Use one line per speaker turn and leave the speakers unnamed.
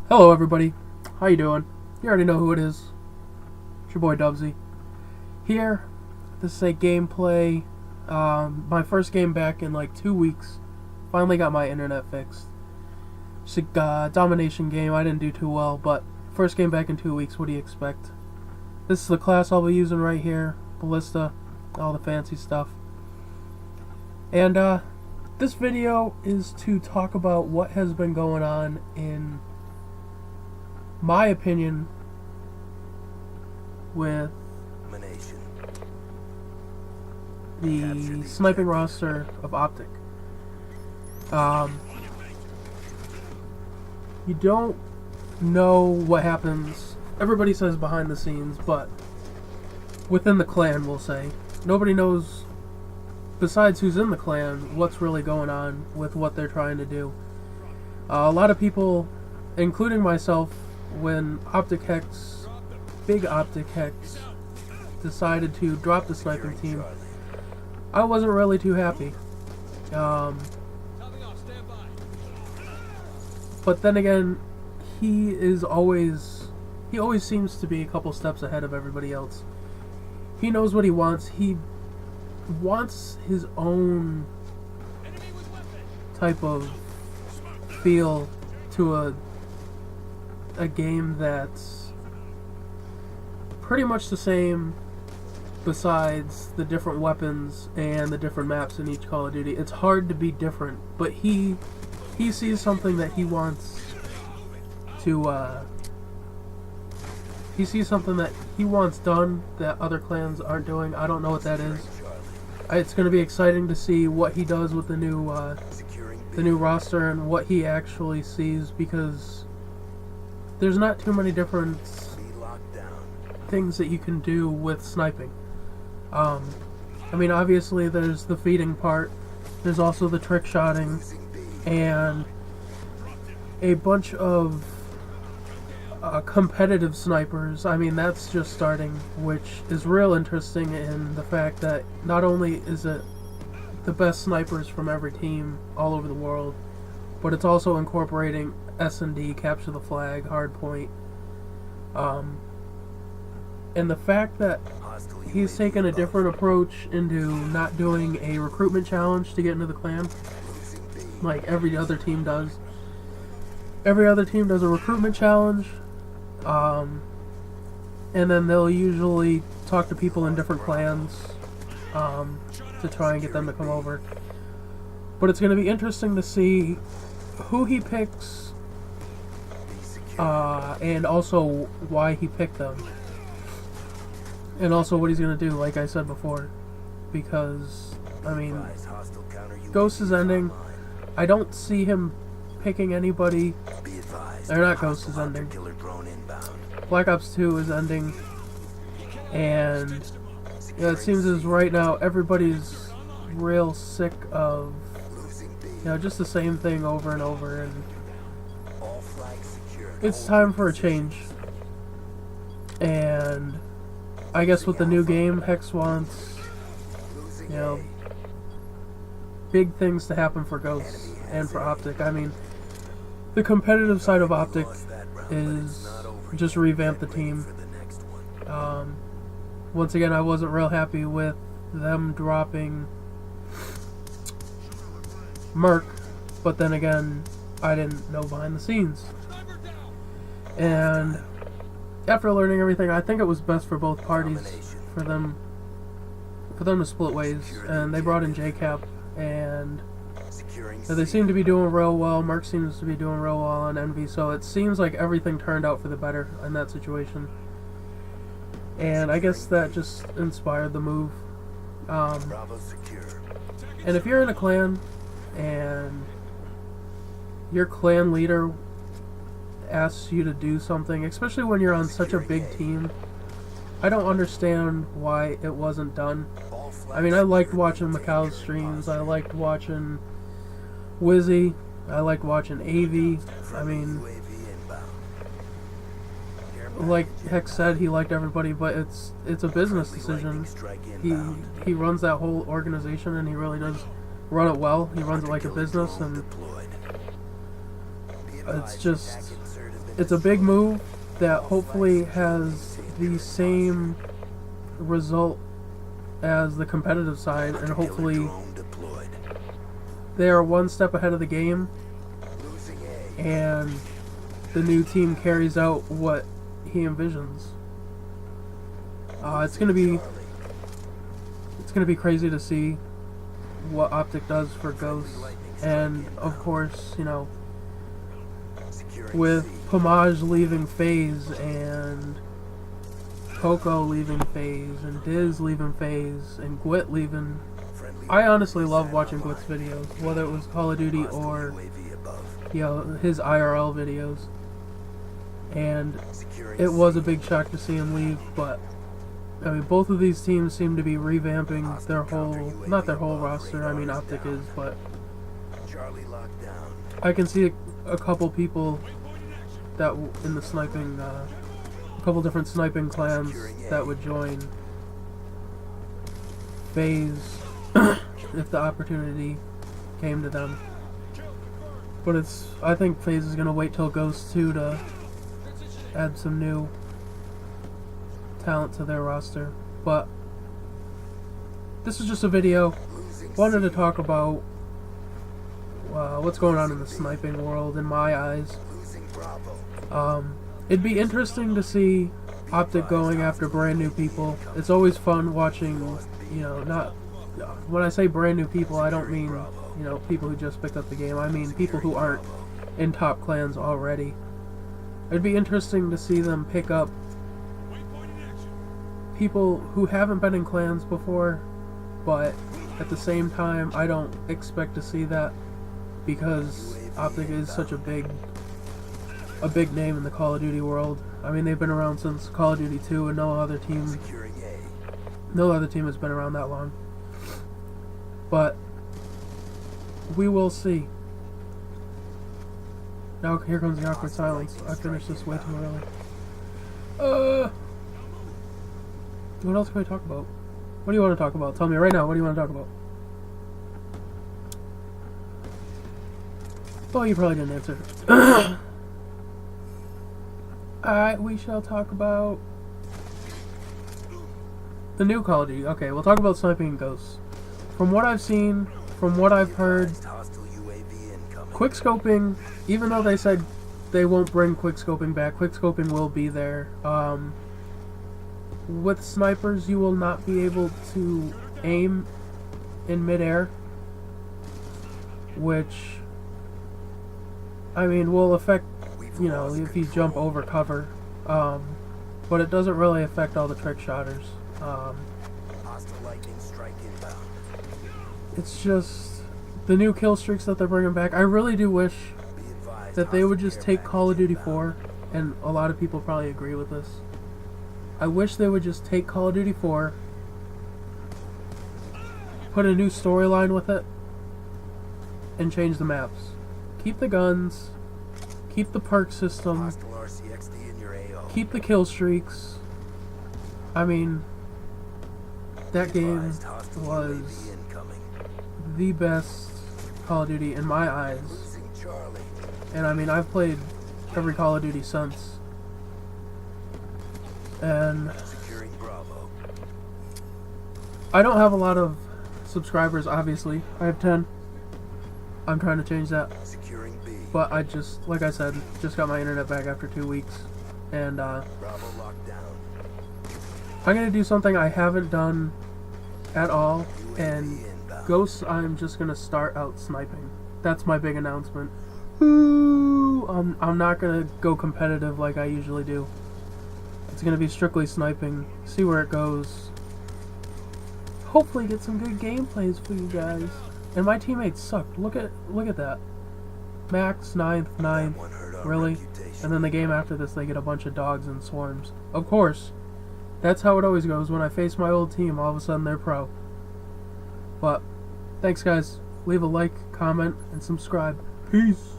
Hello everybody, how you doing? You already know who it is. It's your boy Dubsy. Here, this is a gameplay, my first game back in like 2 weeks. Finally got my internet fixed. It's a domination game, I didn't do too well, but first game back in 2 weeks, what do you expect? This is the class I'll be using right here, Ballista, all the fancy stuff. And this video is to talk about what has been going on in my opinion with the sniping roster of OpTic. You don't know what happens. Everybody says behind the scenes, but within the clan, we'll say, nobody knows, besides who's in the clan, what's really going on with what they're trying to do. A lot of people, including myself, when Big OpTic Hex decided to drop the sniping team, I wasn't really too happy. But then again, he always seems to be a couple steps ahead of everybody else. He knows what he wants. He wants his own type of feel to a game that's pretty much the same, besides the different weapons and the different maps in each Call of Duty. It's hard to be different, but he sees something that he wants to he sees something that he wants done that other clans aren't doing. I don't know what that is. It's going to be exciting to see what he does with the new roster and what he actually sees, because there's not too many different things that you can do with sniping. I mean, obviously there's the feeding part, there's also the trick shotting, and a bunch of competitive snipers. I mean, that's just starting, which is real interesting in the fact that not only is it the best snipers from every team all over the world, but it's also incorporating S&D, capture the flag, hardpoint. And the fact that he's taken a different approach into not doing a recruitment challenge to get into the clan, like every other team does. Every other team does a recruitment challenge, and then they'll usually talk to people in different clans to try and get them to come over. But it's going to be interesting to see who he picks, and also why he picked them, and also what he's going to do, like I said before, because, I mean, Ghost is ending. I don't see him picking anybody. They're not Ghost is ending. Black Ops 2 is ending, and yeah, it seems as right now everybody's real sick of, you know, just the same thing over and over, and it's time for a change. And I guess with the new game, Hex wants, you know, big things to happen for Ghost and for OpTic. I mean, the competitive side of OpTic is just revamp the team. Once again, I wasn't real happy with them dropping Merc, but then again, I didn't know behind the scenes. And after learning everything, I think it was best for both parties for them to split ways. And they brought in JCap, and they seem to be doing real well. Merc seems to be doing real well on Envy, so it seems like everything turned out for the better in that situation. And I guess that just inspired the move. And if you're in a clan and your clan leader asks you to do something, especially when you're on such a big team, I don't understand why it wasn't done. I mean, I liked watching Macau's streams, I liked watching Wizzy, I liked watching AV. I mean, like Hex said, he liked everybody, but it's a business decision. He runs that whole organization, and he really does run it well. He runs it like a business, and it's just, it's a big move that hopefully has the same result as the competitive side, and hopefully they are one step ahead of the game and the new team carries out what he envisions. It's gonna be crazy to see what OpTic does for Ghosts, and of course, you know, with Pomage leaving FaZe and Coco leaving FaZe and Diz leaving FaZe and Gwit leaving. I honestly love watching Gwit's videos, whether it was Call of Duty or, you know, his IRL videos. And it was a big shock to see him leave, but I mean, both of these teams seem to be revamping their whole, not their whole roster, I mean OpTic is, but I can see a couple people that in the sniping, a couple different sniping clans that would join FaZe if the opportunity came to them. But I think FaZe is going to wait till Ghost 2 to add some new talent to their roster. But this is just a video. Wanted to talk about what's going on in the sniping world in my eyes. It'd be interesting to see OpTic going after brand new people. It's always fun watching, you know, not when I say brand new people, I don't mean, you know, people who just picked up the game. I mean people who aren't in top clans already. It'd be interesting to see them pick up people who haven't been in clans before, but at the same time, I don't expect to see that because OpTic is such a big name in the Call of Duty world. I mean, they've been around since Call of Duty 2, and no other team has been around that long. But we will see. Now here comes the awkward silence. I finished this way too early. What else can we talk about? What do you want to talk about? Tell me right now, what do you want to talk about? Well, you probably didn't answer. Alright, we shall talk about the new Call of Duty. Okay, we'll talk about Sniping and Ghosts. From what I've seen, from what I've heard, quickscoping, even though they said they won't bring quickscoping back, quickscoping will be there. With snipers, you will not be able to aim in midair, which, I mean, will affect, you know, if you jump over cover, but it doesn't really affect all the trick shotters. It's just the new kill streaks that they're bringing back. I really do wish that they would just take Call of Duty 4, and a lot of people probably agree with this. I wish they would just take Call of Duty 4, put a new storyline with it, and change the maps. Keep the guns, keep the perk system, keep the kill streaks. I mean, that game was the best Call of Duty in my eyes. And I mean, I've played every Call of Duty since. And I don't have a lot of subscribers, obviously. I have 10. I'm trying to change that. But I just, like I said, just got my internet back after 2 weeks. And I'm going to do something I haven't done at all. And Ghosts, I'm just going to start out sniping. That's my big announcement. Ooh, I'm not going to go competitive like I usually do. It's going to be strictly sniping. See where it goes. Hopefully get some good gameplays for you guys. And my teammates sucked. Look at that. Max, 9th. Really? And then the game after this, they get a bunch of dogs and swarms. Of course. That's how it always goes. When I face my old team, all of a sudden they're pro. But, thanks guys. Leave a like, comment, and subscribe. Peace.